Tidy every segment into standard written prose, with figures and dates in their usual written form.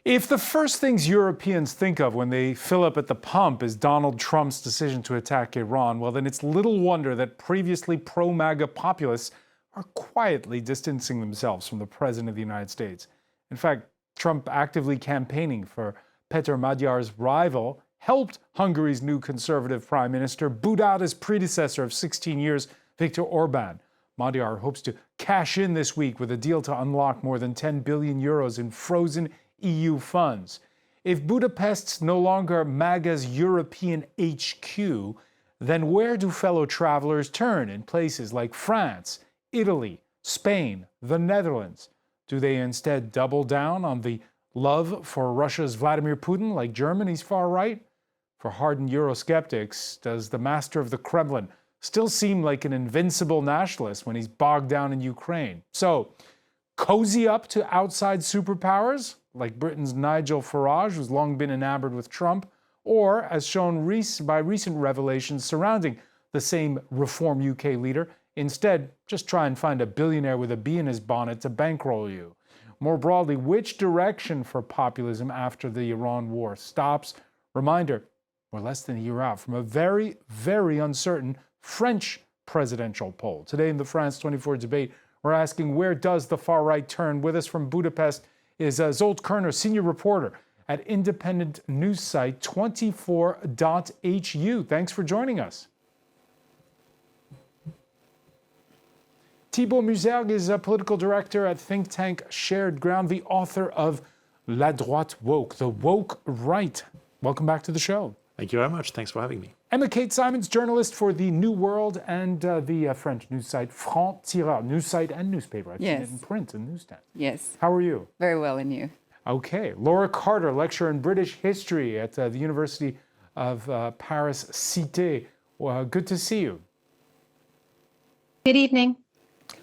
If the first things Europeans think of when they fill up at the pump is Donald Trump's decision to attack Iran, well, then it's little wonder that previously pro-MAGA populists are quietly distancing themselves from the President of the United States. In fact, Trump actively campaigning for Peter Magyar's rival helped Hungary's new conservative prime minister boot out his predecessor of 16 years, Viktor Orban. Magyar hopes to cash in this week with a deal to unlock more than 10 billion euros in frozen EU funds. If Budapest's no longer MAGA's European HQ, then where do fellow travelers turn in places like France, Italy, Spain, the Netherlands? Do they instead double down on the love for Russia's Vladimir Putin like Germany's far right? For hardened Eurosceptics, does the master of the Kremlin still seem like an invincible nationalist when he's bogged down in Ukraine? So, cozy up to outside superpowers, like Britain's Nigel Farage, who's long been enamored with Trump, or, as shown by recent revelations surrounding the same Reform UK leader, instead just try and find a billionaire with a bee in his bonnet to bankroll you. More broadly, which direction for populism after the Iran war stops? Reminder, we're less than a year out from a very, very uncertain French presidential poll. Today in the France 24 debate, we're asking, where does the far right turn? With us from Budapest is Zsolt Kerner, senior reporter at independent news site 24.hu. Thanks for joining us. Thibault Musergue is a political director at think tank Shared Ground, the author of La Droite Woke, the woke right. Welcome back to the show. Thank you very much. Thanks for having me. Emma Kate Simons, journalist for The New World and the French news site Franc-Tireur, news site and newspaper. I've seen it in print and newsstand. Yes. How are you? Very well, and you? Okay. Laura Carter, lecturer in British history at the University of Paris Cité. Good to see you. Good evening.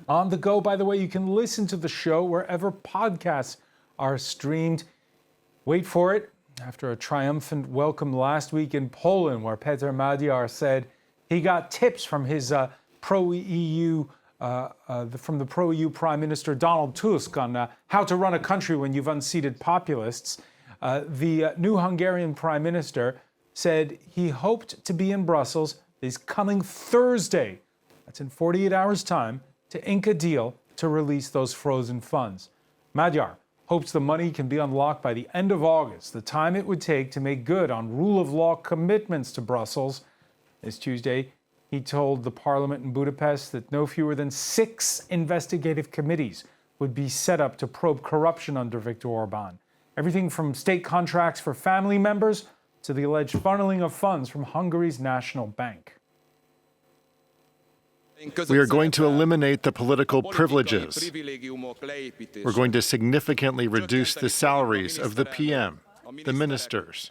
On the go, by the way, you can listen to the show wherever podcasts are streamed. Wait for it. After a triumphant welcome last week in Poland, where Peter Magyar said he got tips from his pro-EU, from the pro-EU Prime Minister Donald Tusk on how to run a country when you've unseated populists. The new Hungarian Prime Minister said he hoped to be in Brussels this coming Thursday, that's in 48 hours' time, to ink a deal to release those frozen funds. Magyar hopes the money can be unlocked by the end of August, the time it would take to make good on rule of law commitments to Brussels. This Tuesday, he told the parliament in Budapest that no fewer than 6 investigative committees would be set up to probe corruption under Viktor Orban. Everything from state contracts for family members to the alleged funneling of funds from Hungary's national bank. We are going to eliminate the political privileges. We're going to significantly reduce the salaries of the PM, the ministers,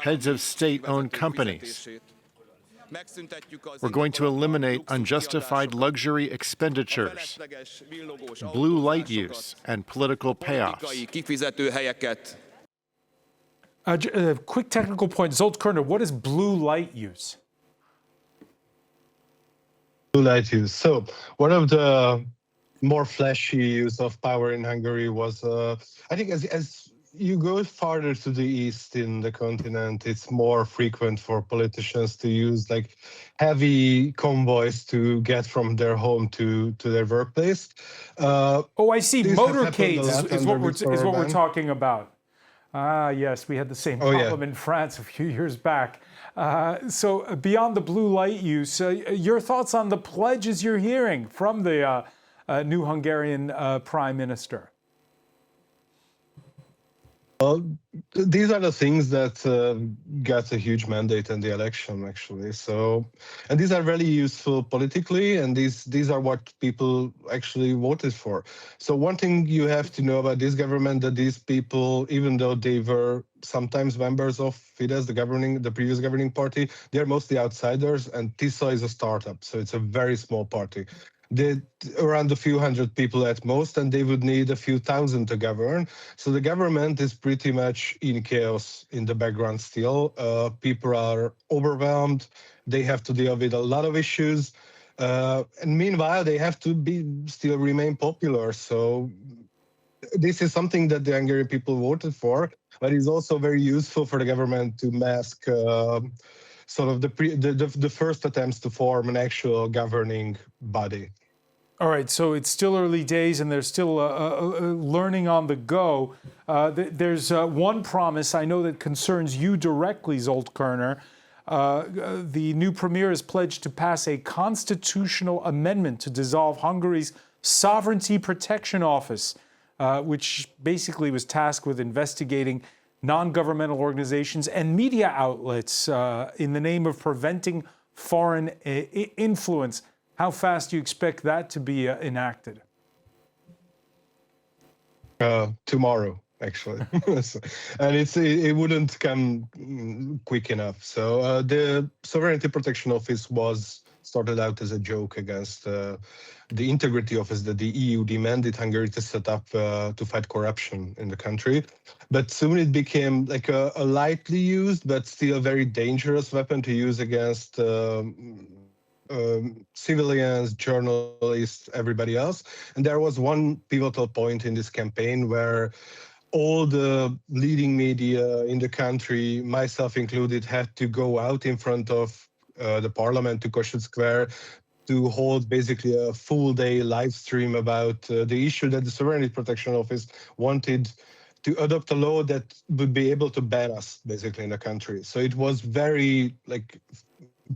heads of state-owned companies. We're going to eliminate unjustified luxury expenditures, blue light use, and political payoffs. A quick technical point. Zsolt Kerner, what is blue light use? Blue light use. So one of the more flashy use of power in Hungary was, I think as you go farther to the east in the continent, it's more frequent for politicians to use like heavy convoys to get from their home to their workplace. I see. Motorcades is what we're talking about. Yes, we had the same problem in France a few years back. So beyond the blue light use, your thoughts on the pledges you're hearing from the new Hungarian Prime Minister? Well, these are the things that got a huge mandate in the election, actually. So, and these are really useful politically, and these are what people actually voted for. So one thing you have to know about this government, that these people, even though they were sometimes members of Fidesz, the previous governing party, they're mostly outsiders, and TISA is a startup, so it's a very small party. They're around a few hundred people at most, and they would need a few thousand to govern. So the government is pretty much in chaos in the background still. People are overwhelmed. They have to deal with a lot of issues. And meanwhile, they have to still remain popular. So this is something that the Hungarian people voted for, but it's also very useful for the government to mask sort of the first attempts to form an actual governing body. All right, so it's still early days and they're still learning on the go. There's one promise I know that concerns you directly, Zsolt Kerner. The new premier has pledged to pass a constitutional amendment to dissolve Hungary's Sovereignty Protection Office, which basically was tasked with investigating non-governmental organizations and media outlets in the name of preventing foreign influence. How fast do you expect that to be enacted? Tomorrow, actually. And it wouldn't come quick enough. So the Sovereignty Protection Office was started out as a joke against the integrity office that the EU demanded Hungary to set up to fight corruption in the country. But soon it became like a lightly used, but still very dangerous weapon to use against civilians, journalists, everybody else. And there was one pivotal point in this campaign where all the leading media in the country, myself included, had to go out in front of the parliament to Kossuth Square to hold basically a full day live stream about the issue that the Sovereignty Protection Office wanted to adopt a law that would be able to ban us basically in the country. So it was very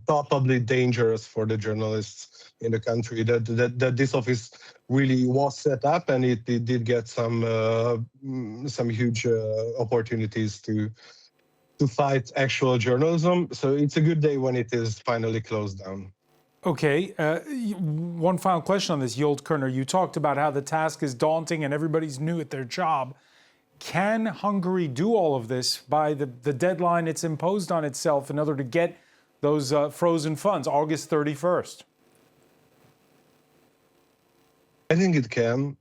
palpably dangerous for the journalists in the country that this office really was set up, and it did get some huge opportunities to fight actual journalism. So it's a good day when it is finally closed down. Okay, one final question on this, Zsolt Kerner. You talked about how the task is daunting and everybody's new at their job. Can Hungary do all of this by the deadline it's imposed on itself in order to get those frozen funds, August 31st? I think it can.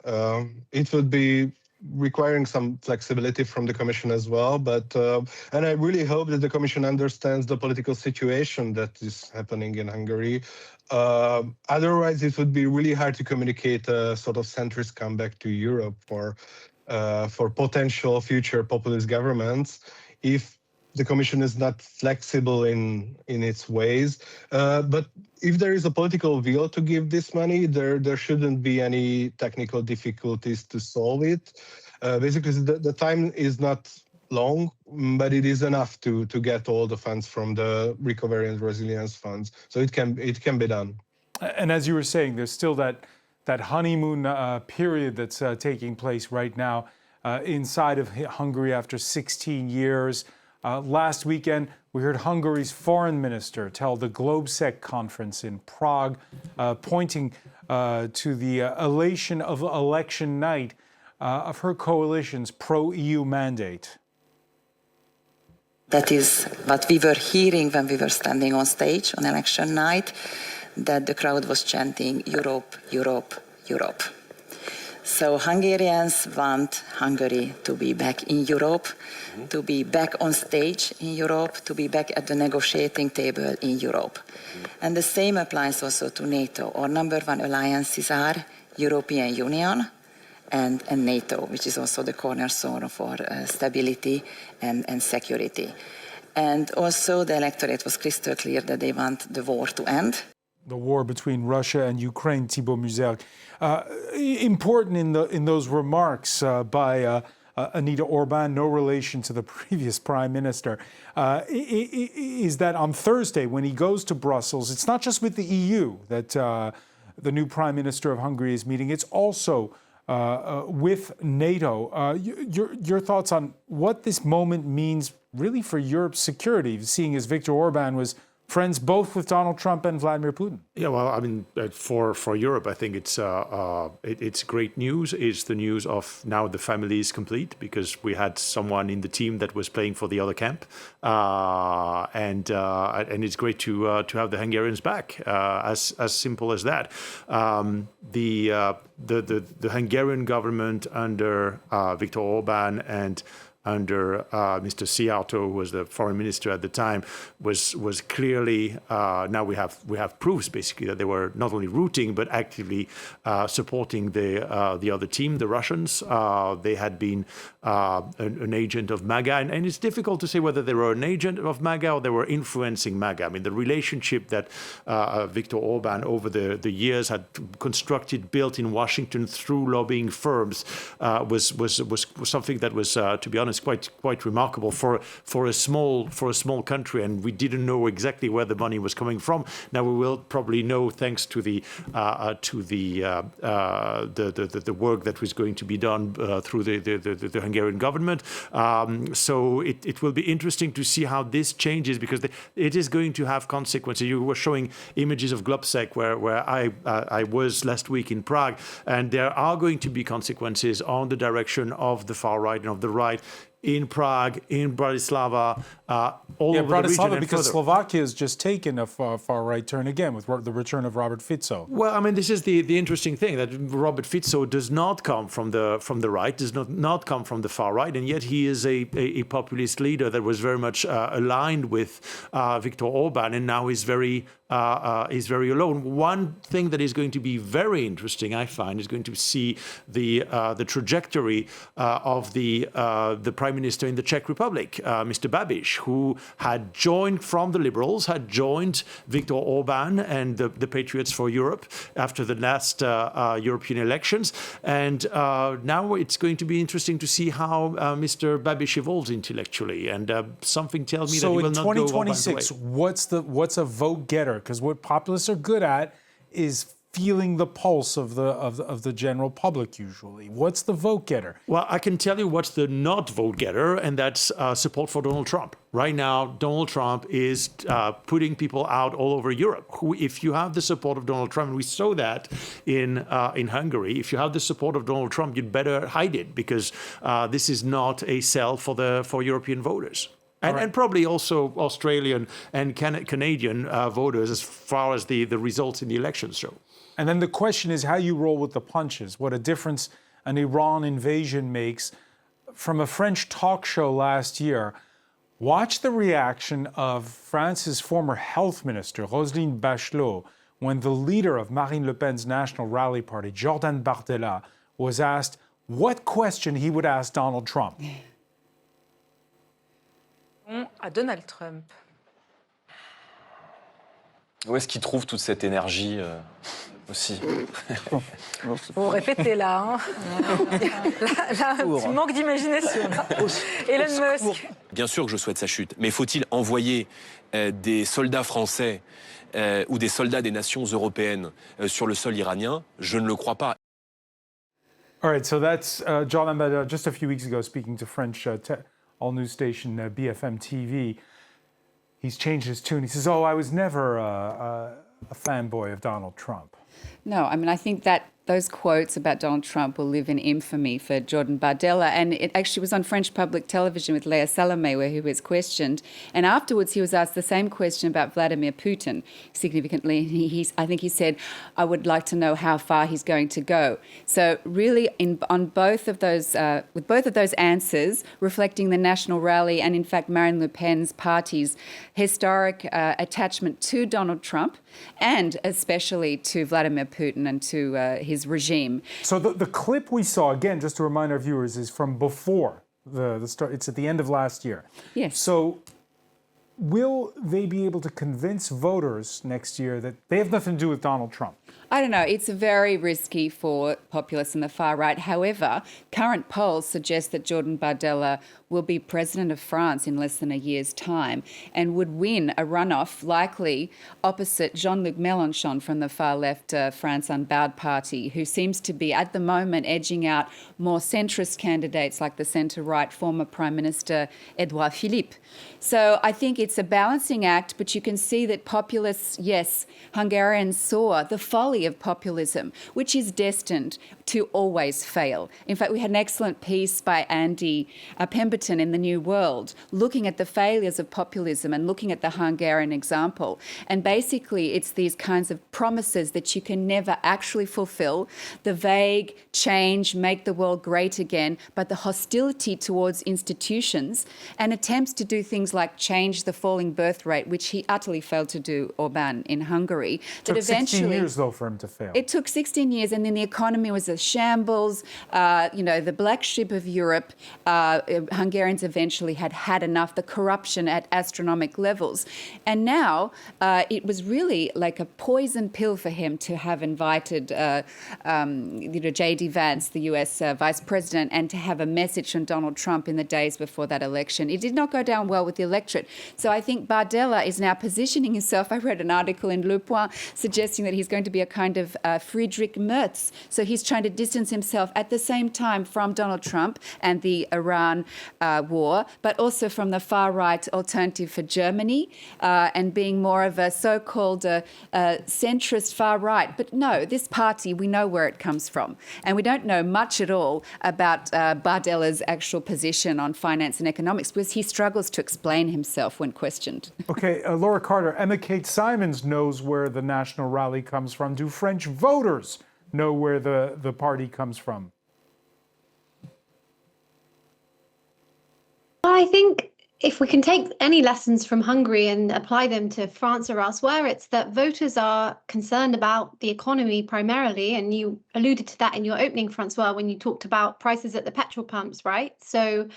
It would be requiring some flexibility from the Commission as well, but and I really hope that the Commission understands the political situation that is happening in Hungary. Otherwise, it would be really hard to communicate a sort of centrist comeback to Europe for potential future populist governments if the Commission is not flexible in its ways. But if there is a political will to give this money, there shouldn't be any technical difficulties to solve it. Basically, the time is not long, but it is enough to get all the funds from the Recovery and Resilience funds. So it can be done. And as you were saying, there's still that honeymoon period that's taking place right now inside of Hungary after 16 years. Last weekend, we heard Hungary's foreign minister tell the Globsec conference in Prague, pointing to the elation of election night of her coalition's pro-EU mandate. That is what we were hearing when we were standing on stage on election night, that the crowd was chanting, Europe, Europe, Europe. So Hungarians want Hungary to be back in Europe, to be back on stage in Europe, to be back at the negotiating table in Europe. And the same applies also to NATO. Our number one alliances are European Union and NATO, which is also the cornerstone for stability and security. And also the electorate was crystal clear that they want the war to end. The war between Russia and Ukraine, Thibaut Muzelk. Important in those remarks by Anita Orban, no relation to the previous prime minister, is that on Thursday when he goes to Brussels, it's not just with the EU that the new prime minister of Hungary is meeting, it's also with NATO. Your thoughts on what this moment means really for Europe's security, seeing as Viktor Orban was friends both with Donald Trump and Vladimir Putin. Yeah, well, I mean, for Europe, I think it's great news. It's the news of now the family is complete, because we had someone in the team that was playing for the other camp, and it's great to have the Hungarians back. As simple as that. The Hungarian government under Viktor Orban and under Mr. Szijjártó, who was the foreign minister at the time, was clearly now we have proofs basically that they were not only rooting but actively supporting the other team, the Russians. They had been an agent of MAGA, and it's difficult to say whether they were an agent of MAGA or they were influencing MAGA. I mean, the relationship that Viktor Orban over the years had constructed, built in Washington through lobbying firms, was something that was, to be honest, quite remarkable for a small country. And we didn't know exactly where the money was coming from. Now we will probably know, thanks to the work that was going to be done through the Hungarian government. So it will be interesting to see how this changes, because it is going to have consequences. You were showing images of Globsec where I was last week in Prague, and there are going to be consequences on the direction of the far right and of the right in Prague, in Bratislava, all over the region and because further. Slovakia has just taken a far right turn again with the return of Robert Fico. Well, I mean, this is the interesting thing, that Robert Fico does not come from the right, does not come from the far right, and yet he is a populist leader that was very much aligned with Viktor Orban, and now is very alone. One thing that is going to be very interesting, I find, is going to see the trajectory of the Prime Minister in the Czech Republic, Mr. Babiš, who had joined from the Liberals, had joined Viktor Orban and the Patriots for Europe after the last European elections. And now it's going to be interesting to see how Mr. Babiš evolves intellectually. And something tells me that he will not go Orban's way. So in 2026, what's a vote getter? Because what populists are good at is feeling the pulse of the general public usually. What's the vote getter? Well, I can tell you what's the not vote getter, and that's support for Donald Trump. Right now, Donald Trump is putting people out all over Europe. If you have the support of Donald Trump, and we saw that in Hungary, if you have the support of Donald Trump, you'd better hide it, because this is not a sell for European voters. And probably also Australian and Canadian voters, as far as the results in the elections show. And then the question is how you roll with the punches, what a difference an Iran invasion makes. From a French talk show last year, watch the reaction of France's former health minister, Roselyne Bachelot, when the leader of Marine Le Pen's National Rally Party, Jordan Bardella, was asked what question he would ask Donald Trump. À Donald Trump. Où est-ce qu'il trouve toute cette énergie aussi? Vous répétez là, hein. Là, un petit manque d'imagination. Elon Musk. Bien sûr que je souhaite sa chute, mais faut-il envoyer des soldats français ou des soldats des nations européennes sur le sol iranien? Je ne le crois pas. All right, so that's Jordan Bardella just a few weeks ago speaking to French all-news station BFM TV. He's changed his tune. He says, I was never a fanboy of Donald Trump. No, I mean, I think that those quotes about Donald Trump will live in infamy for Jordan Bardella. And it actually was on French public television with Léa Salamé, where he was questioned. And afterwards, he was asked the same question about Vladimir Putin. Significantly, I think he said, I would like to know how far he's going to go. So really, on both of those, with both of those answers, reflecting the National Rally and, in fact, Marine Le Pen's party's historic attachment to Donald Trump, and especially to Vladimir Putin and to his regime. So the clip we saw, again, just to remind our viewers, is from before the start. It's at the end of last year. Yes. So will they be able to convince voters next year that they have nothing to do with Donald Trump? I don't know. It's very risky for populists in the far right. However, current polls suggest that Jordan Bardella will be president of France in less than a year's time and would win a runoff, likely opposite Jean-Luc Mélenchon from the far-left France Unbowed party, who seems to be, at the moment, edging out more centrist candidates like the centre-right former Prime Minister Édouard Philippe. So I think it's a balancing act, but you can see that populists, yes, Hungarians saw the fall folly of populism, which is destined to always fail. In fact, we had an excellent piece by Andy Pemberton in The New World looking at the failures of populism and looking at the Hungarian example. And basically, it's these kinds of promises that you can never actually fulfill, the vague change, make the world great again, but the hostility towards institutions and attempts to do things like change the falling birth rate, which he utterly failed to do, Orban, in Hungary. It took 16 years, though, for him to fail. It took 16 years, and then the economy was a shambles. The black sheep of Europe, Hungarians eventually had enough, the corruption at astronomical levels. And now it was really like a poison pill for him to have invited J.D. Vance, the US vice president, and to have a message from Donald Trump in the days before that election. It did not go down well with the electorate. So I think Bardella is now positioning himself. I read an article in Le Point suggesting that he's going to be a kind of Friedrich Merz. So he's trying to distance himself at the same time from Donald Trump and the Iran war, but also from the far-right Alternative for Germany and being more of a so-called centrist far-right. But no, this party, we know where it comes from. And we don't know much at all about Bardella's actual position on finance and economics because he struggles to explain himself when questioned. Okay, Laura Carter, Emma Kate Simons knows where the National Rally comes from. Do French voters know where the party comes from? Well, I think if we can take any lessons from Hungary and apply them to France or elsewhere, it's that voters are concerned about the economy primarily. And you alluded to that in your opening, Francois, when you talked about prices at the petrol pumps, right? So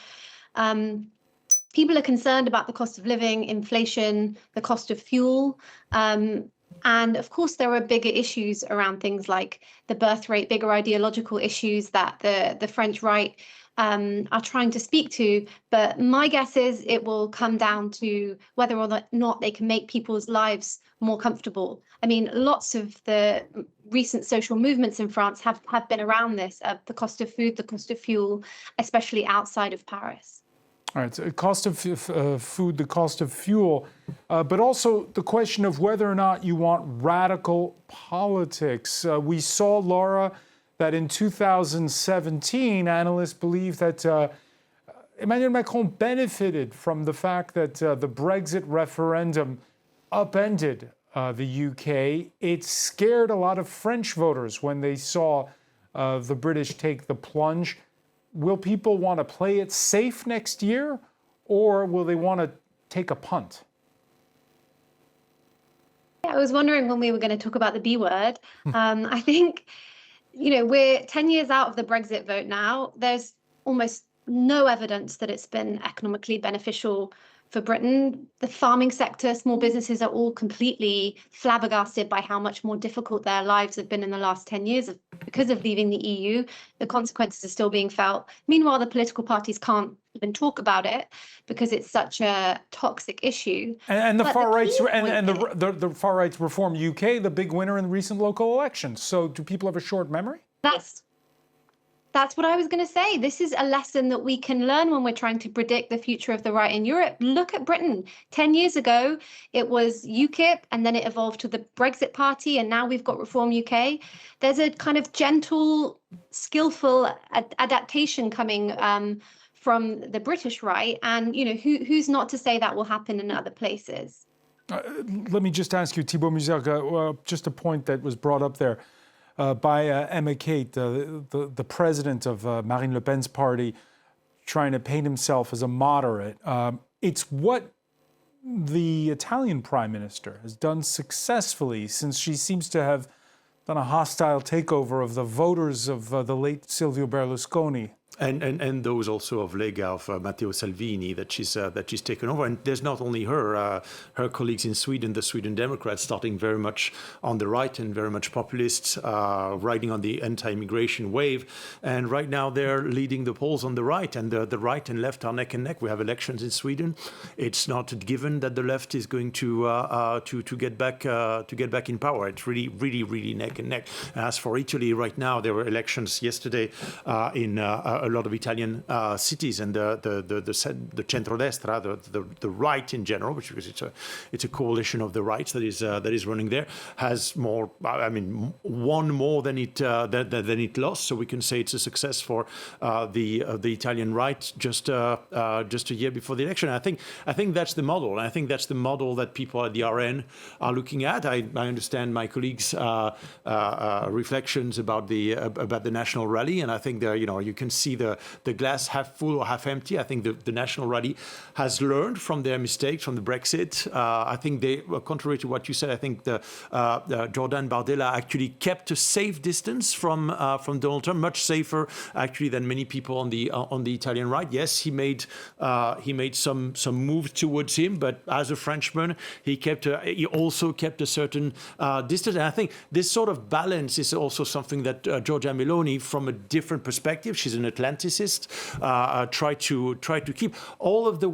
people are concerned about the cost of living, inflation, the cost of fuel. And of course, there are bigger issues around things like the birth rate, bigger ideological issues that the French right are trying to speak to. But my guess is it will come down to whether or not they can make people's lives more comfortable. I mean, lots of the recent social movements in France have been around this, the cost of food, the cost of fuel, especially outside of Paris. All right, so the cost of food, the cost of fuel, but also the question of whether or not you want radical politics. We saw, Laura, that in 2017, analysts believe that Emmanuel Macron benefited from the fact that the Brexit referendum upended the UK. It scared a lot of French voters when they saw the British take the plunge. Will people want to play it safe next year, or will they want to take a punt? Yeah, I was wondering when we were going to talk about the B word. I think, we're 10 years out of the Brexit vote now. There's almost no evidence that it's been economically beneficial for Britain. The farming sector, small businesses are all completely flabbergasted by how much more difficult their lives have been in the last 10 years because of leaving the EU. The consequences are still being felt. Meanwhile, the political parties can't even talk about it because it's such a toxic issue. And the far rights and the far rights Reform UK, the big winner in the recent local elections. So do people have a short memory? That's what I was going to say. This is a lesson that we can learn when we're trying to predict the future of the right in Europe. Look at Britain. 10 years ago, it was UKIP, and then it evolved to the Brexit Party, and now we've got Reform UK. There's a kind of gentle, skillful adaptation coming from the British right. And, who's not to say that will happen in other places? Let me just ask you, Thibault Muzer, just a point that was brought up there. By Emma Kate, the president of Marine Le Pen's party, trying to paint himself as a moderate. It's what the Italian prime minister has done successfully, since she seems to have done a hostile takeover of the voters of the late Silvio Berlusconi. And those also of Lega, of Matteo Salvini, that she's taken over. And there's not only her colleagues in Sweden, the Sweden Democrats, starting very much on the right and very much populists, riding on the anti-immigration wave. And right now they're leading the polls on the right, and the right and left are neck and neck. We have elections in Sweden. It's not given that the left is going to get back in power. It's really neck and neck. As for Italy, right now there were elections yesterday in a lot of Italian cities, and the centrodestra, the right in general, which because it's a coalition of the rights that is running there, has more. I mean, won more than it lost. So we can say it's a success for the Italian right just a year before the election. I think that's the model, and I think that's the model that people at the RN are looking at. I understand my colleagues' reflections about the national rally, and I think you can see the glass half full or half empty. I think the national rally has learned from their mistakes from the Brexit. I think they, contrary to what you said, I think Jordan Bardella actually kept a safe distance from Donald Trump, much safer actually than many people on the Italian right. Yes, he made some moves towards him, but as a Frenchman, he also kept a certain distance. And I think this sort of balance is also something that Giorgia Meloni, from a different perspective, she's an Atlanticist, tried to keep. All of the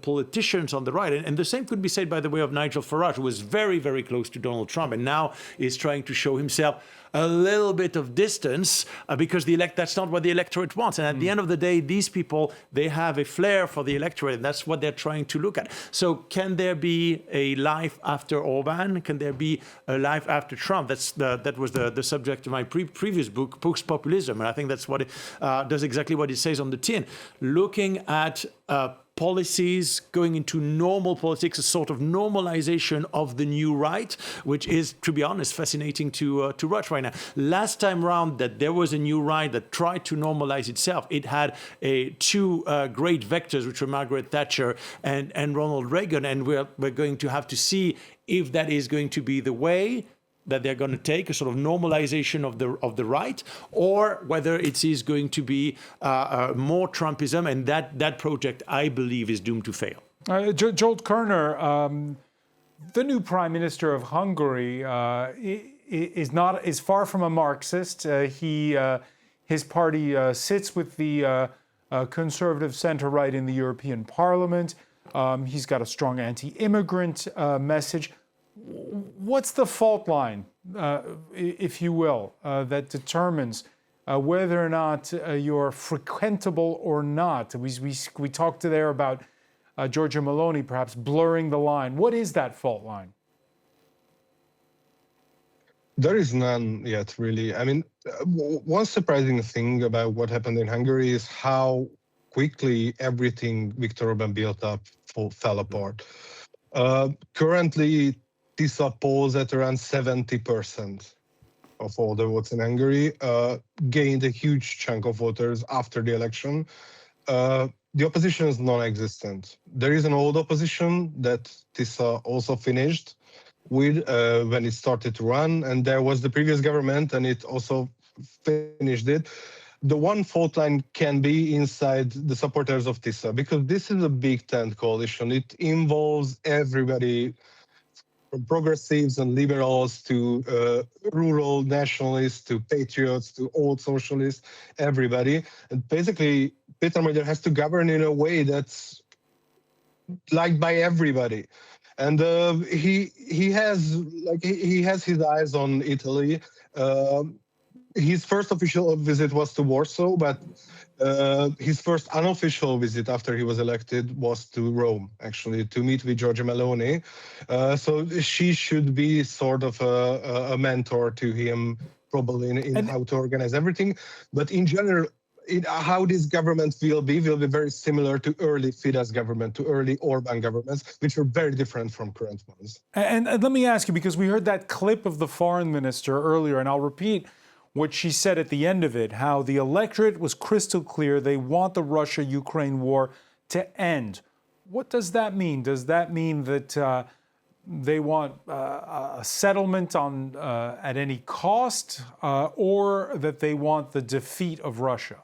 politicians on the right, and the same could be said, by the way, of Nigel Farage, who was very, very close to Donald Trump, and now is trying to show himself a little bit of distance because that's not what the electorate wants. And at the end of the day, these people, they have a flair for the electorate, and that's what they're trying to look at. So can there be a life after Orban? Can there be a life after Trump? That was the subject of my previous book, Post-Populism, and I think that's what it does exactly what it says on the tin. Looking at policies going into normal politics, a sort of normalization of the new right, which is, to be honest, fascinating to watch right now. Last time round that there was a new right that tried to normalize itself, it had two great vectors, which were Margaret Thatcher and Ronald Reagan, and we're going to have to see if that is going to be the way that they're going to take, a sort of normalization of the right, or whether it is going to be more Trumpism, and that project, I believe, is doomed to fail. Jolt Kerner, the new Prime Minister of Hungary, is far from a Marxist. His party sits with the conservative centre-right in the European Parliament. He's got a strong anti-immigrant message. What's the fault line, if you will, that determines whether or not you're frequentable or not? We talked there about Giorgia Meloni perhaps blurring the line. What is that fault line? There is none yet, really. I mean, one surprising thing about what happened in Hungary is how quickly everything Viktor Orban built up fell apart. Currently, TISA polls at around 70% of all the votes in Hungary, gained a huge chunk of voters after the election. The opposition is non-existent. There is an old opposition that TISA also finished with when it started to run, and there was the previous government, and it also finished it. The one fault line can be inside the supporters of TISA, because this is a big tent coalition. It involves everybody, from progressives and liberals to rural nationalists to patriots to old socialists, everybody. And basically, Peter Magyar has to govern in a way that's liked by everybody. And he has his eyes on Italy. His first official visit was to Warsaw, but his first unofficial visit after he was elected was to Rome, actually, to meet with Giorgia Meloni. So she should be sort of a mentor to him, probably in how to organize everything. But in general, how this government will be very similar to early Fidesz government, to early Orban governments, which are very different from current ones. And let me ask you, because we heard that clip of the foreign minister earlier, and I'll repeat what she said at the end of it, how the electorate was crystal clear. They want the Russia-Ukraine war to end. What does that mean? Does that mean that they want a settlement on at any cost, or that they want the defeat of Russia?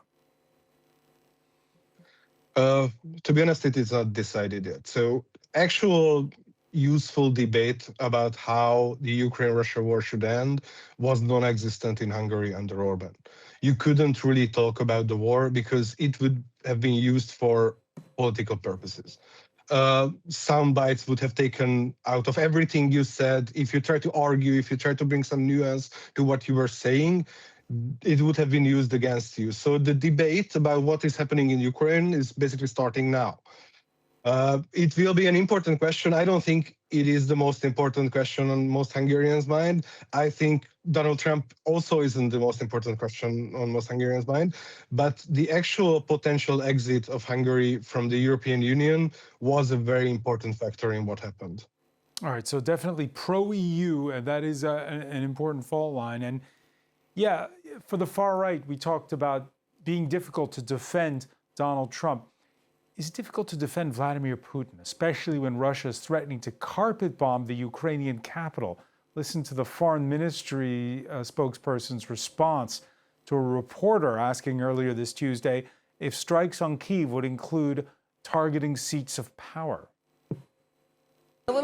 To be honest, it is not decided yet. So actual useful debate about how the Ukraine-Russia war should end was non-existent in Hungary under Orban. You couldn't really talk about the war because it would have been used for political purposes. Sound bites would have taken out of everything you said. If you try to argue, if you try to bring some nuance to what you were saying, it would have been used against you. So the debate about what is happening in Ukraine is basically starting now. It will be an important question. I don't think it is the most important question on most Hungarians' mind. I think Donald Trump also isn't the most important question on most Hungarians' mind. But the actual potential exit of Hungary from the European Union was a very important factor in what happened. All right, so definitely pro-EU, and that is an important fault line. And yeah, for the far right, we talked about being difficult to defend Donald Trump. It's difficult to defend Vladimir Putin, especially when Russia is threatening to carpet bomb the Ukrainian capital. Listen to the foreign ministry spokesperson's response to a reporter asking earlier this Tuesday if strikes on Kyiv would include targeting seats of power. Well,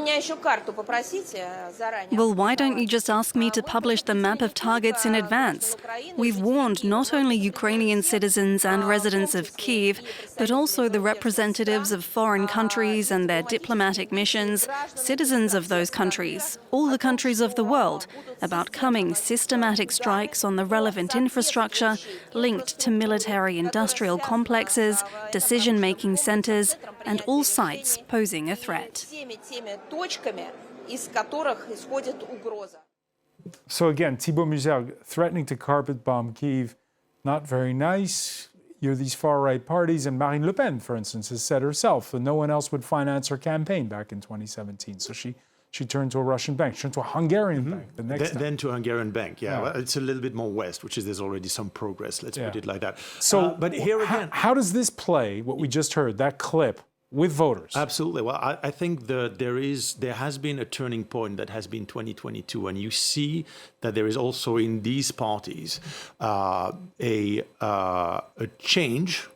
why don't you just ask me to publish the map of targets in advance? We've warned not only Ukrainian citizens and residents of Kyiv, but also the representatives of foreign countries and their diplomatic missions, citizens of those countries, all the countries of the world, about coming systematic strikes on the relevant infrastructure linked to military-industrial complexes, decision-making centres, and all sites posing a threat. So again, Thibault Muzel threatening to carpet bomb Kyiv, not very nice. You're these far-right parties, and Marine Le Pen, for instance, has said herself that no one else would finance her campaign back in 2017. So she turned to a Russian bank, she turned to a Hungarian bank the next time. Then to a Hungarian bank, yeah. Well, it's a little bit more west, which is there's already some progress, let's put it like that. So but here again... How does this play, what we just heard, that clip, with voters? Absolutely. Well, I think there has been a turning point that has been 2022, and you see that there is also in these parties a change.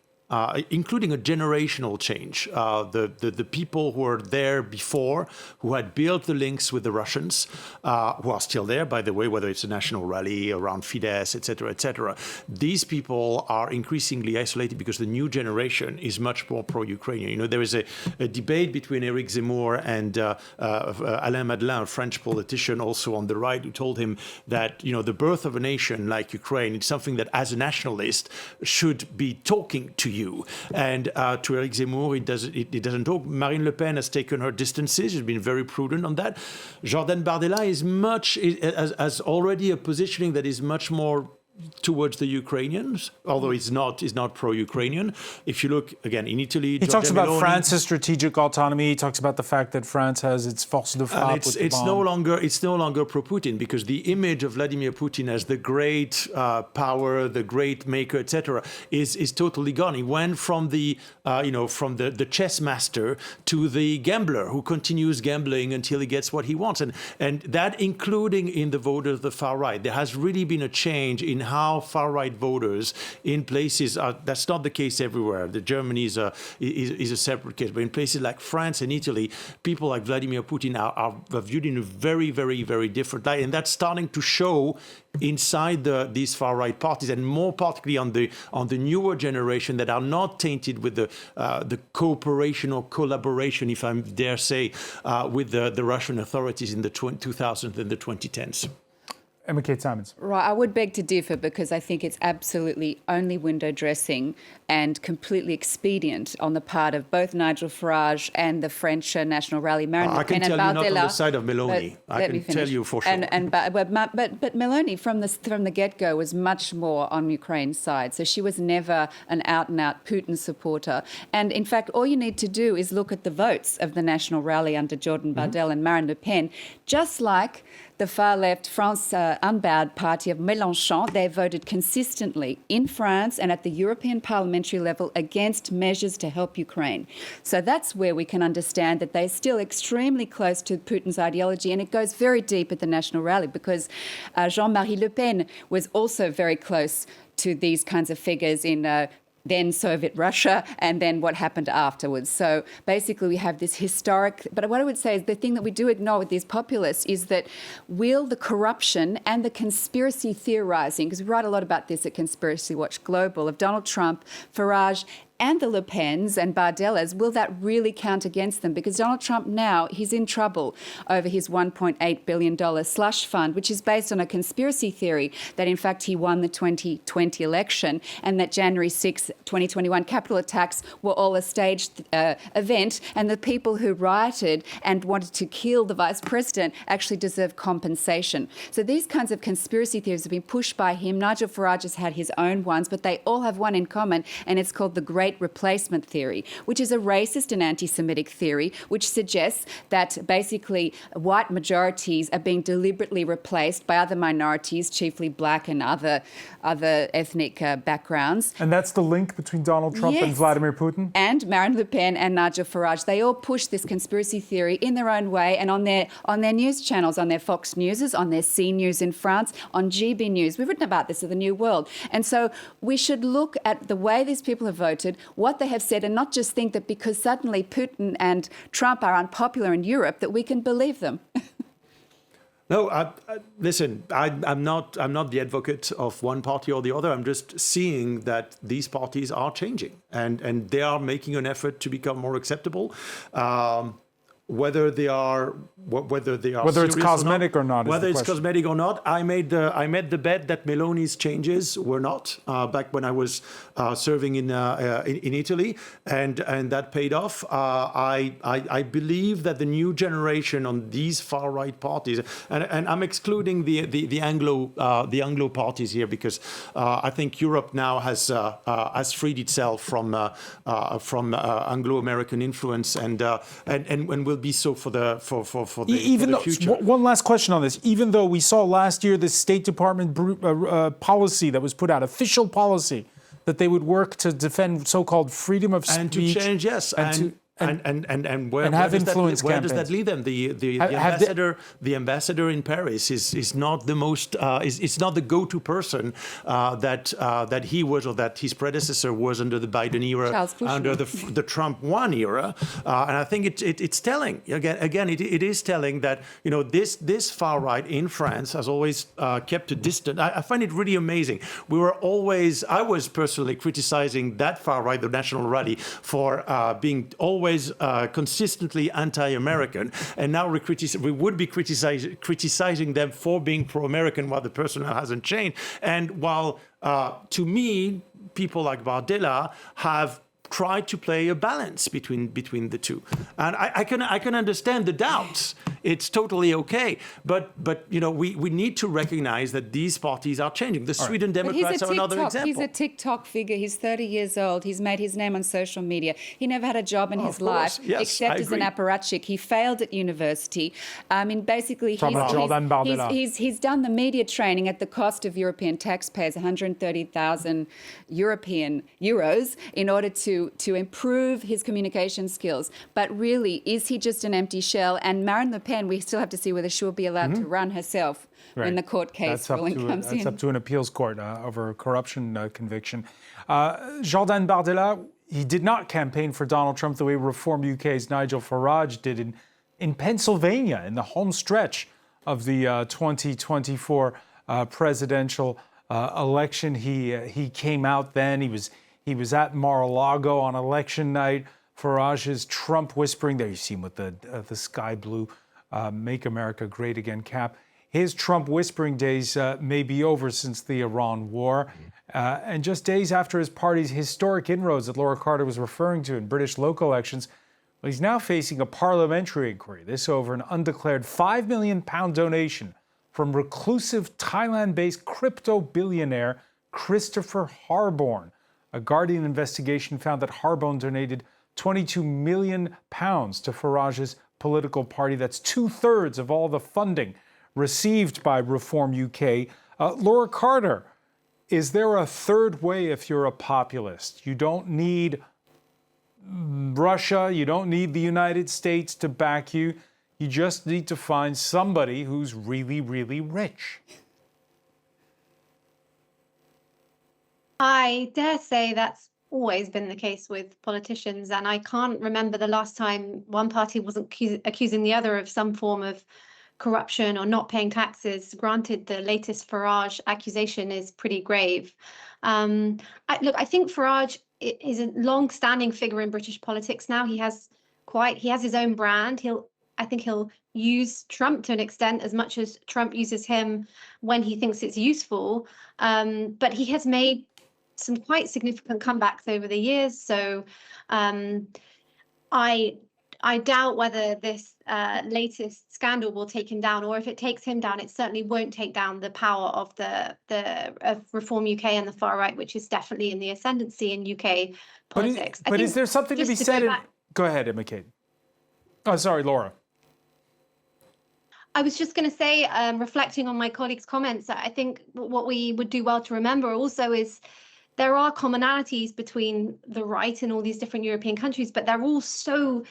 Including a generational change. The people who were there before, who had built the links with the Russians, who are still there, by the way, whether it's a national rally around Fidesz, etc., these people are increasingly isolated because the new generation is much more pro-Ukrainian. You know, there is a debate between Éric Zemmour and Alain Madelin, a French politician also on the right, who told him that, you know, the birth of a nation like Ukraine is something that as a nationalist should be talking to you. And to Éric Zemmour, it doesn't talk. Marine Le Pen has taken her distances. She's been very prudent on that. Jordan Bardella has already a positioning that is much more towards the Ukrainians, although he's not pro-Ukrainian. If you look again in Italy, he talks about France's strategic autonomy. He talks about the fact that France has its force de frappe. It's no longer pro-Putin, because the image of Vladimir Putin as the great power, the great maker, etc., is totally gone. He went from the chess master to the gambler who continues gambling until he gets what he wants, and that including in the voters of the far right. There has really been a change in how far-right voters in places that's not the case everywhere. Germany is a separate case, but in places like France and Italy, people like Vladimir Putin are viewed in a very, very, very different light, and that's starting to show inside these far-right parties, and more particularly on the newer generation that are not tainted with the cooperation or collaboration, if I dare say, with the Russian authorities in the 2000s and the 2010s. Emma Kate Simons. Right, I would beg to differ, because I think it's absolutely only window dressing and completely expedient on the part of both Nigel Farage and the French National Rally. Marine Le Pen I can tell and you not on the side of Meloni. I can tell you for sure. But Meloni from the get-go was much more on Ukraine's side. So she was never an out-and-out Putin supporter. And in fact, all you need to do is look at the votes of the National Rally under Jordan Bardella and Marine Le Pen, just like the far-left France Unbowed party of Mélenchon. They voted consistently in France and at the European parliamentary level against measures to help Ukraine. So that's where we can understand that they're still extremely close to Putin's ideology, and it goes very deep at the National Rally, because Jean-Marie Le Pen was also very close to these kinds of figures in then Soviet Russia, and then what happened afterwards. So basically we have this historic, but what I would say is the thing that we do ignore with these populists is that will the corruption and the conspiracy theorizing, because we write a lot about this at Conspiracy Watch Global, of Donald Trump, Farage, and the Le Pens and Bardellas, will that really count against them? Because Donald Trump now, he's in trouble over his $1.8 billion slush fund, which is based on a conspiracy theory that, in fact, he won the 2020 election and that January 6, 2021 Capitol attacks were all a staged event, and the people who rioted and wanted to kill the vice president actually deserve compensation. So these kinds of conspiracy theories have been pushed by him. Nigel Farage has had his own ones, but they all have one in common, and it's called the Great Replacement Theory, which is a racist and anti-Semitic theory, which suggests that basically white majorities are being deliberately replaced by other minorities, chiefly black and other ethnic backgrounds. And that's the link between Donald Trump and Vladimir Putin? And Marine Le Pen and Nigel Farage. They all push this conspiracy theory in their own way and on their news channels, on their Fox Newses, on their C News in France, on GB News. We've written about this in the New World. And so we should look at the way these people have voted, what they have said, and not just think that because suddenly Putin and Trump are unpopular in Europe that we can believe them. No, listen, I'm not the advocate of one party or the other. I'm just seeing that these parties are changing and they are making an effort to become more acceptable. Whether it's cosmetic or not, whether it's cosmetic or not, I made the bet that Meloni's changes were not back when I was serving in Italy, and that paid off. I believe that the new generation on these far right parties, and I'm excluding the Anglo parties here because I think Europe now has freed itself from Anglo-American influence and will be so for the future. One last question on this. Even though we saw last year the State Department policy that was put out, official policy, that they would work to defend so-called freedom of speech and to change, yes, and where does that lead them? The ambassador in Paris is not the most is not the go-to person that he was or that his predecessor was under the Biden era, under the Trump 1 era, and I think it's telling. Again, it is telling that this far right in France has always kept a distance. I find it really amazing. I was personally criticizing that far right, the National Rally, for being always consistently anti-American, and now we would be criticizing them for being pro-American while the person hasn't changed. And while to me, people like Bardella have tried to play a balance between the two, and I can understand the doubts. It's totally okay, but we need to recognize that these parties are changing. The Sweden Democrats are another example. He's a TikTok figure. He's 30 years old. He's made his name on social media. He never had a job in his life, except as an apparatchik. He failed at university. I mean, basically, he's done the media training at the cost of European taxpayers, 130,000 European euros, in order to improve his communication skills. But really, is he just an empty shell? And Marine Le Pen, we still have to see whether she'll be allowed to run herself when the court case ruling comes in. That's up to an appeals court over a corruption conviction. Jordan Bardella, he did not campaign for Donald Trump the way Reform UK's Nigel Farage did in Pennsylvania, in the home stretch of the 2024 presidential election. He came out then. He was at Mar-a-Lago on election night. Farage's Trump whispering there. You see him with the sky blue "Make America Great Again" cap. His Trump whispering days may be over since the Iran war. And just days after his party's historic inroads that Laura Carter was referring to in British local elections, well, he's now facing a parliamentary inquiry. This over an undeclared £5 million donation from reclusive Thailand-based crypto billionaire Christopher Harborn. A Guardian investigation found that Harborn donated £22 million to Farage's political party. That's 2/3 of all the funding received by Reform UK. Laura Carter, is there a third way if you're a populist? You don't need Russia, you don't need the United States to back you. You just need to find somebody who's really, really rich. I dare say that's always been the case with politicians, and I can't remember the last time one party wasn't accusing the other of some form of corruption or not paying taxes. Granted, the latest Farage accusation is pretty grave. I think Farage is a long-standing figure in British politics now. He has his own brand. I think he'll use Trump to an extent as much as Trump uses him when he thinks it's useful. But he has made some quite significant comebacks over the years. So I doubt whether this latest scandal will take him down, or if it takes him down, it certainly won't take down the power of of Reform UK and the far right, which is definitely in the ascendancy in UK politics. But is there something to be said? Go ahead, Emma Kate. Oh, sorry, Laura. I was just going to say, reflecting on my colleague's comments, I think what we would do well to remember also is there are commonalities between the right in all these different European countries, but they're all so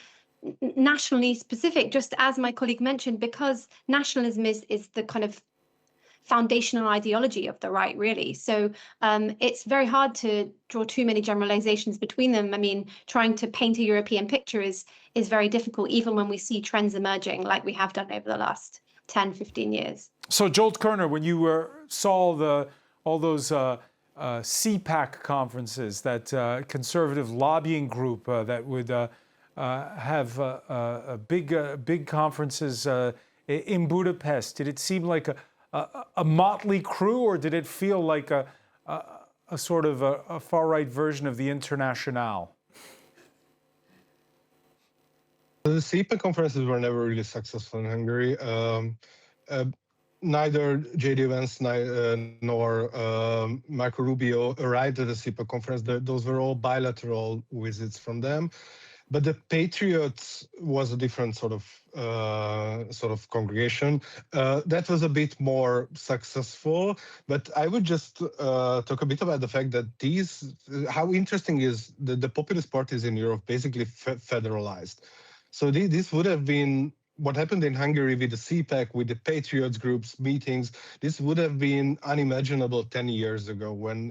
nationally specific, just as my colleague mentioned, because nationalism is the kind of foundational ideology of the right, really. So it's very hard to draw too many generalizations between them. I mean, trying to paint a European picture is very difficult, even when we see trends emerging like we have done over the last 10, 15 years. So Jolt Kerner, when you saw all those CPAC conferences, that conservative lobbying group that would have big conferences in Budapest, did it seem like a motley crew, or did it feel like a sort of a far-right version of the Internationale? The CPAC conferences were never really successful in Hungary. Neither J.D. Vance nor Marco Rubio arrived at the CPAC conference. Those were all bilateral visits from them. But the Patriots was a different sort of congregation. That was a bit more successful. But I would just talk a bit about the fact that how interesting is the populist parties in Europe basically federalized. So this would have been what happened in Hungary with the CPAC, with the Patriots groups meetings. This would have been unimaginable 10 years ago, when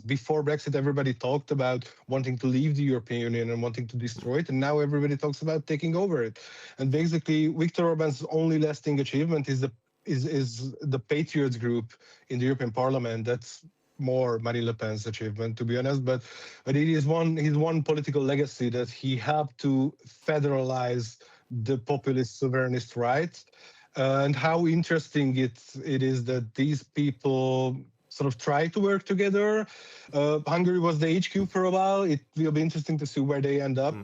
before Brexit, everybody talked about wanting to leave the European Union and wanting to destroy it. And now everybody talks about taking over it. And basically, Viktor Orban's only lasting achievement is the Patriots group in the European Parliament. That's more Marine Le Pen's achievement, to be honest. But it is his one political legacy, that he helped to federalize the populist sovereignist rights, and how interesting it is that these people sort of try to work together. Hungary was the HQ for a while. It will be interesting to see where they end up.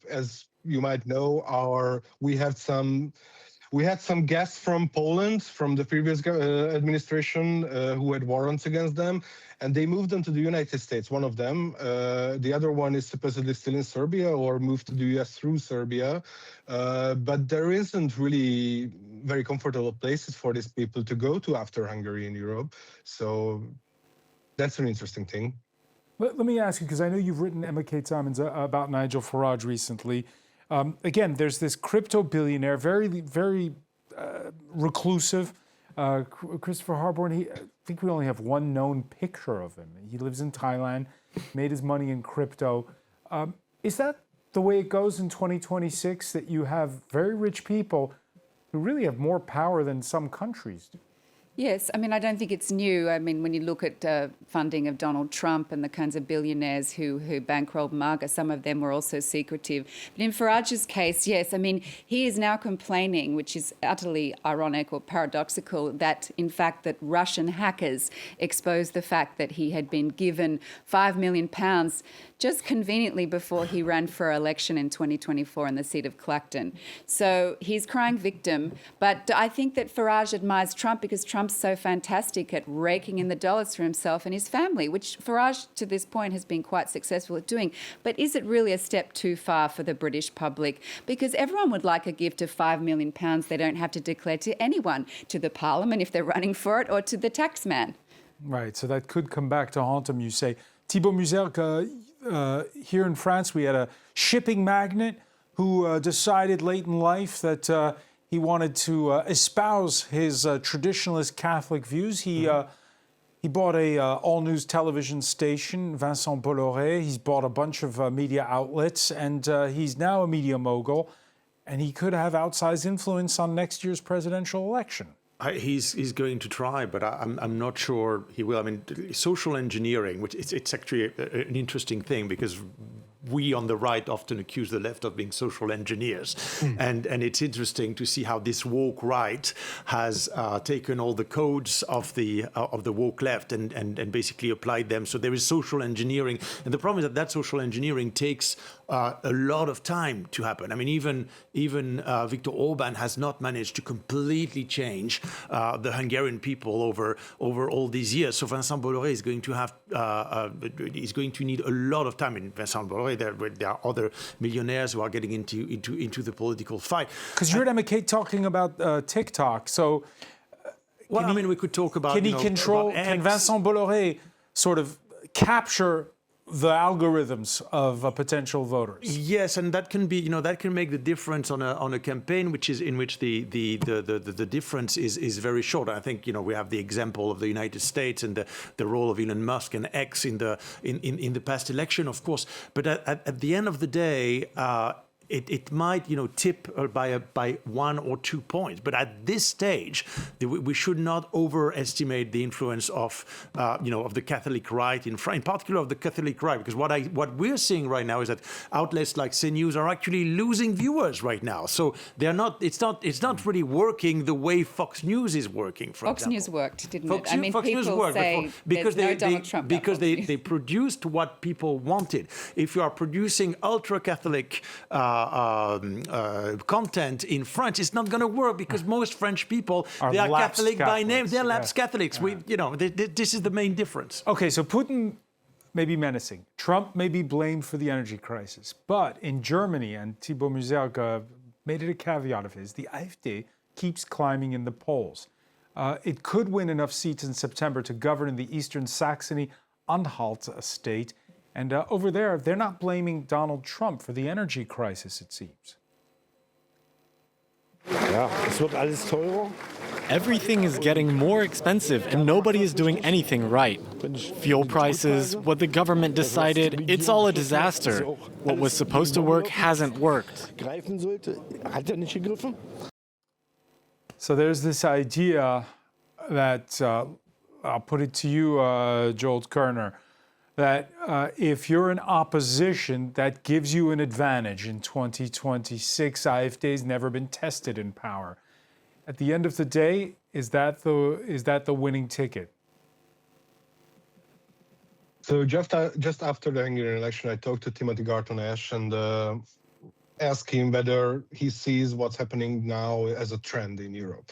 As you might know, we had some guests from Poland, from the previous administration, who had warrants against them, and they moved them to the United States, one of them. The other one is supposedly still in Serbia, or moved to the US through Serbia. But there isn't really very comfortable places for these people to go to after Hungary in Europe. So that's an interesting thing. Let me ask you, because I know you've written, Emma Kate Simons, about Nigel Farage recently. Again, there's this crypto billionaire, very, very reclusive. Christopher Harborn, I think we only have one known picture of him. He lives in Thailand, made his money in crypto. Is that the way it goes in 2026, that you have very rich people who really have more power than some countries do? Yes, I mean, I don't think it's new. I mean, when you look at funding of Donald Trump and the kinds of billionaires who bankrolled MAGA, some of them were also secretive. But in Farage's case, yes, I mean, he is now complaining, which is utterly ironic or paradoxical, that in fact that Russian hackers exposed the fact that he had been given £5 million just conveniently before he ran for election in 2024 in the seat of Clacton. So he's crying victim. But I think that Farage admires Trump because Trump's so fantastic at raking in the dollars for himself and his family, which Farage to this point has been quite successful at doing. But is it really a step too far for the British public? Because everyone would like a gift of £5 million they don't have to declare to anyone, to the Parliament if they're running for it, or to the taxman. Right, so that could come back to haunt him, you say. Thibault Muzelk, here in France, we had a shipping magnate who decided late in life that he wanted to espouse his traditionalist Catholic views. He bought a all-news television station, Vincent Bolloré. He's bought a bunch of media outlets, and he's now a media mogul, and he could have outsized influence on next year's presidential election. He's going to try, but I'm not sure he will. I mean, social engineering, which it's actually an interesting thing because we on the right often accuse the left of being social engineers, and it's interesting to see how this woke right has taken all the codes of the woke left and basically applied them. So there is social engineering, and the problem is that social engineering takes a lot of time to happen. I mean, even Viktor Orban has not managed to completely change the Hungarian people over all these years. So Vincent Bolloré is going to have is going to need a lot of time. In Vincent Bolloré, there are other millionaires who are getting into the political fight. Because you heard Emma Kate talking about TikTok. So, well, I mean, we could talk about. Can he control? Can Vincent Bolloré sort of capture the algorithms of potential voters? Yes, and that can be, that can make the difference on a campaign in which the difference is very short. I think we have the example of the United States and the role of Elon Musk and X in the past election, of course. But at the end of the day, it might tip by 1 or 2 points, but at this stage we should not overestimate the influence of the Catholic right in particular of the Catholic right, because what we're seeing right now is that outlets like CNews are actually losing viewers right now. So they're not. It's not really working the way Fox News is working. Fox News worked, didn't it? I mean, Fox people News worked say because there's no Donald Trump. Because they produced what people wanted. If you are producing ultra-Catholic content in French, it's not going to work because most French people they are Catholic by name. They're lapsed Catholics. This is the main difference. Okay, so Putin may be menacing. Trump may be blamed for the energy crisis. But in Germany, and Thibaut Magyar made it a caveat of his, the AfD keeps climbing in the polls. It could win enough seats in September to govern in the eastern Saxony-Anhalt state. And over there, they're not blaming Donald Trump for the energy crisis, it seems. Everything is getting more expensive and nobody is doing anything right. Fuel prices, what the government decided, it's all a disaster. What was supposed to work hasn't worked. So there's this idea that, I'll put it to you, Jolt Kerner, that if you're in opposition, that gives you an advantage in 2026. AfD's never been tested in power. At the end of the day, is that the winning ticket? So just after the Hungarian election, I talked to Timothy Garton-Ash and asked him whether he sees what's happening now as a trend in Europe.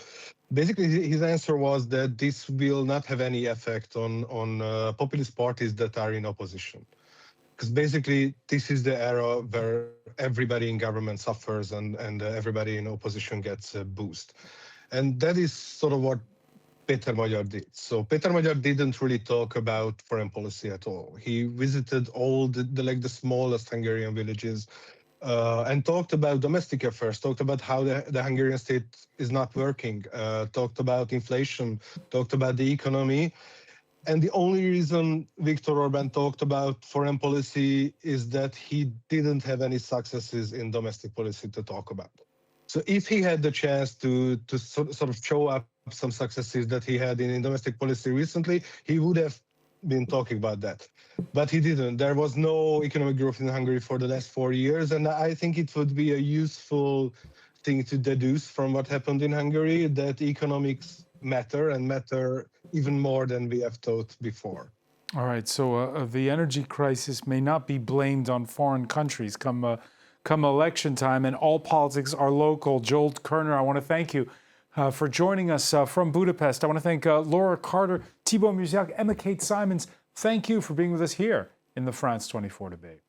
Basically, his answer was that this will not have any effect on populist parties that are in opposition. Because basically, this is the era where everybody in government suffers and everybody in opposition gets a boost. And that is sort of what Peter Magyar did. So Peter Magyar didn't really talk about foreign policy at all. He visited all the smallest Hungarian villages, and talked about domestic affairs, talked about how the Hungarian state is not working, talked about inflation, talked about the economy. And the only reason Viktor Orban talked about foreign policy is that he didn't have any successes in domestic policy to talk about. So if he had the chance to sort of show up some successes that he had in domestic policy recently, he would have been talking about that. But he didn't. There was no economic growth in Hungary for the last 4 years. And I think it would be a useful thing to deduce from what happened in Hungary, that economics matter and matter even more than we have thought before. All right, so the energy crisis may not be blamed on foreign countries come election time, and all politics are local. Jolt Kerner, I want to thank you for joining us from Budapest. I want to thank Laura Carter, Thibaut Magyar, Emma Kate Simons. Thank you for being with us here in the France 24 debate.